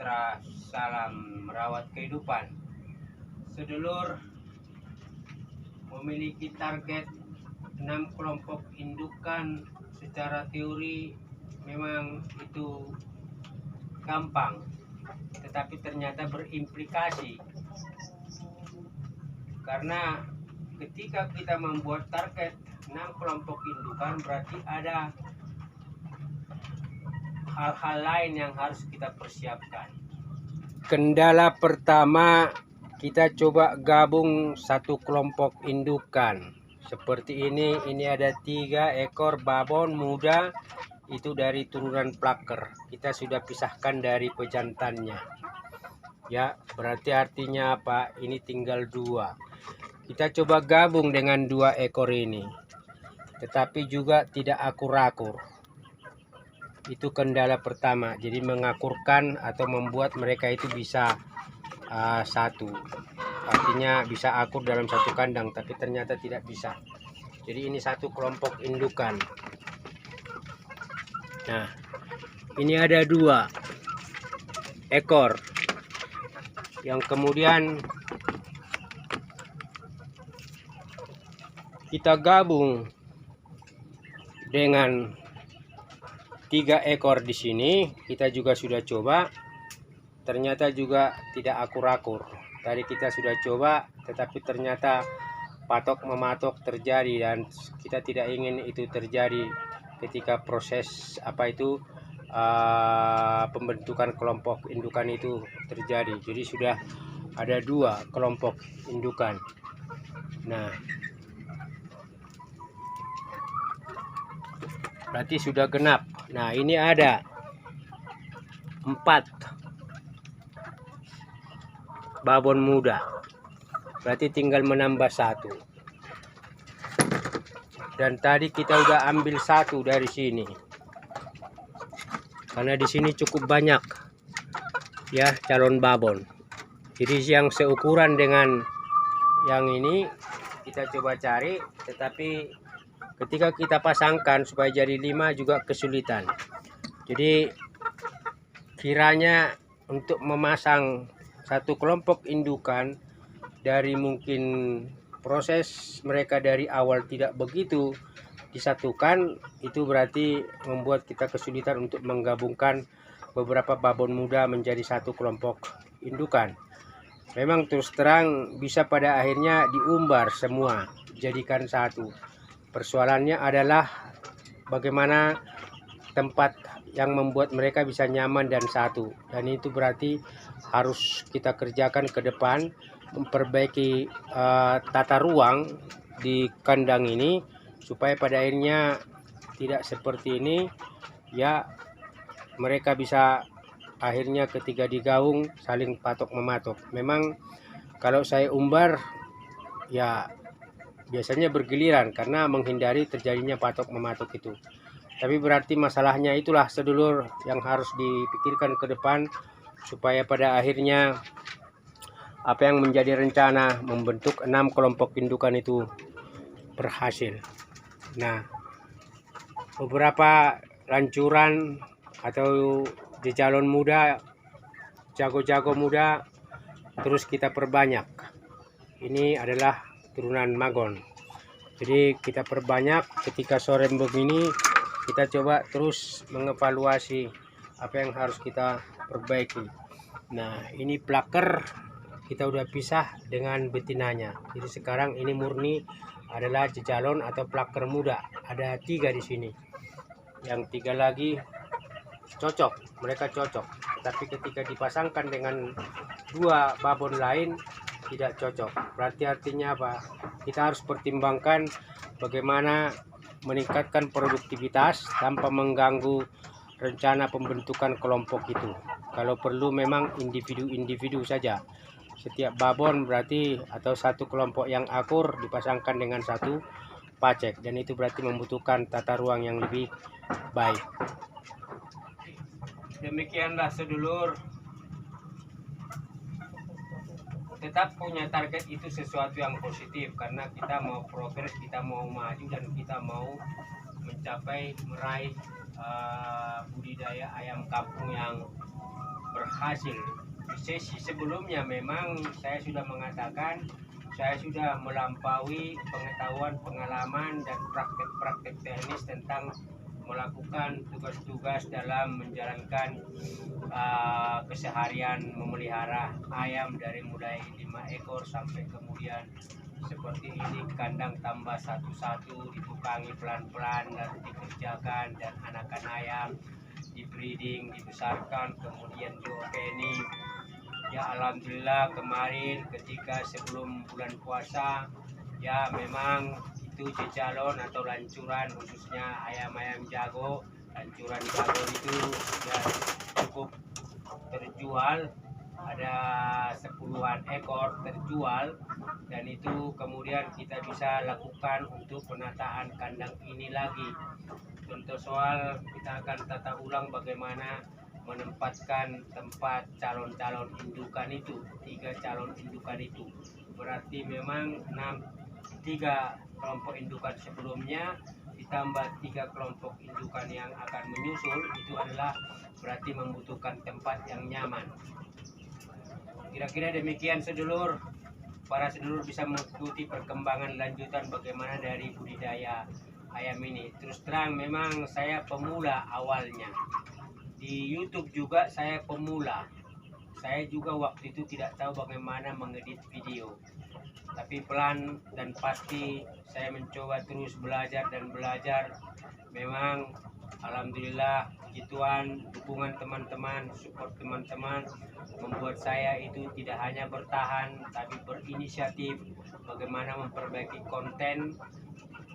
sejahtera, salam merawat kehidupan. Sedulur memiliki target 6 kelompok indukan. Secara teori memang itu gampang, tetapi ternyata berimplikasi, karena ketika kita membuat target 6 kelompok indukan berarti ada hal-hal lain yang harus kita persiapkan. Kendala pertama, kita coba gabung satu kelompok indukan seperti ini. Ini ada 3 ekor babon muda, itu dari turunan plaker. Kita sudah pisahkan dari pejantannya, ya, berarti artinya apa? Ini tinggal 2. Kita coba gabung dengan 2 ekor ini, tetapi juga tidak akur-akur. Itu kendala pertama, jadi mengakurkan atau membuat mereka itu bisa satu, artinya bisa akur dalam satu kandang, tapi ternyata tidak bisa. Jadi ini satu kelompok indukan. Nah, ini ada 2 ekor yang kemudian kita gabung dengan 3 ekor di sini. Kita juga sudah coba, ternyata juga tidak akur-akur. Tadi kita sudah coba, tetapi ternyata patok mematok terjadi, dan kita tidak ingin itu terjadi ketika proses pembentukan kelompok indukan itu terjadi. Jadi sudah ada 2 kelompok indukan. Nah, berarti sudah genap. Nah, ini ada 4 babon muda, berarti tinggal menambah 1. Dan tadi kita udah ambil 1 dari sini, karena di sini cukup banyak ya calon babon. Jadi yang seukuran dengan yang ini kita coba cari, tetapi ketika kita pasangkan supaya jadi 5 juga kesulitan. Jadi kiranya untuk memasang satu kelompok indukan, dari mungkin proses mereka dari awal tidak begitu disatukan, itu berarti membuat kita kesulitan untuk menggabungkan beberapa babon muda menjadi satu kelompok indukan. Memang terus terang bisa pada akhirnya diumbar semua, jadikan satu. Persoalannya adalah bagaimana tempat yang membuat mereka bisa nyaman dan satu. Dan itu berarti harus kita kerjakan ke depan, memperbaiki tata ruang di kandang ini supaya pada akhirnya tidak seperti ini, ya, mereka bisa akhirnya ketika digaung saling patok mematok. Memang kalau saya umbar ya biasanya bergiliran karena menghindari terjadinya patok mematok itu. Tapi berarti masalahnya itulah sedulur yang harus dipikirkan ke depan, supaya pada akhirnya apa yang menjadi rencana membentuk 6 kelompok indukan itu berhasil. Nah, beberapa lancuran atau jejalon muda, jago-jago muda terus kita perbanyak. Ini adalah turunan magon, jadi kita perbanyak. Ketika sore begini kita coba terus mengevaluasi apa yang harus kita perbaiki. Nah, ini plaker kita udah pisah dengan betinanya, jadi sekarang ini murni adalah jejalon atau plaker muda. Ada 3 di sini, yang 3 lagi cocok, mereka cocok, tapi ketika dipasangkan dengan 2 babon lain tidak cocok. Berarti artinya apa? Kita harus pertimbangkan bagaimana meningkatkan produktivitas tanpa mengganggu rencana pembentukan kelompok itu. Kalau perlu memang individu-individu saja. Setiap babon berarti atau satu kelompok yang akur dipasangkan dengan satu pacek, dan itu berarti membutuhkan tata ruang yang lebih baik. Demikianlah sedulur, tetap punya target itu sesuatu yang positif, karena kita mau progres, kita mau maju, dan kita mau mencapai meraih budidaya ayam kampung yang berhasil. Di sesi sebelumnya memang saya sudah mengatakan saya sudah melampaui pengetahuan, pengalaman, dan praktek-praktek teknis tentang melakukan tugas-tugas dalam menjalankan keseharian memelihara ayam dari mulai 5 ekor sampai kemudian seperti ini, kandang tambah satu-satu, ditukangi pelan-pelan dan dikerjakan, dan anakan ayam di breeding, dibesarkan, kemudian diopeni. Ya alhamdulillah kemarin ketika sebelum bulan puasa ya memang itu jejalon atau lancuran, khususnya ayam-ayam jago, lancuran jago itu ya cukup terjual, ada 10-an ekor terjual, dan itu kemudian kita bisa lakukan untuk penataan kandang ini lagi. Contoh soal kita akan tata ulang bagaimana menempatkan tempat calon-calon indukan itu, 3 calon indukan itu. Berarti memang 3 kelompok indukan sebelumnya ditambah 3 kelompok indukan yang akan menyusul, itu adalah berarti membutuhkan tempat yang nyaman. Kira-kira demikian sedulur. Para sedulur bisa mengikuti perkembangan lanjutan bagaimana dari budidaya ayam ini. Terus terang memang saya pemula awalnya. Di YouTube juga saya pemula. Saya juga waktu itu tidak tahu bagaimana mengedit video. Tapi pelan dan pasti saya mencoba terus belajar dan belajar. Memang alhamdulillah puji Tuhan, dukungan teman-teman, support teman-teman membuat saya itu tidak hanya bertahan tapi berinisiatif bagaimana memperbaiki konten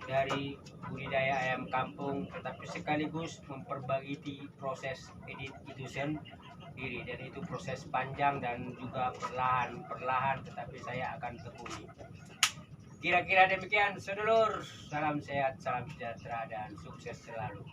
dari budidaya ayam kampung, tetapi sekaligus memperbaiki proses edit itu sendiri, dan itu proses panjang dan juga perlahan tetapi saya akan tekuni. Kira-kira demikian sedulur. Salam sehat, salam sejahtera, dan sukses selalu.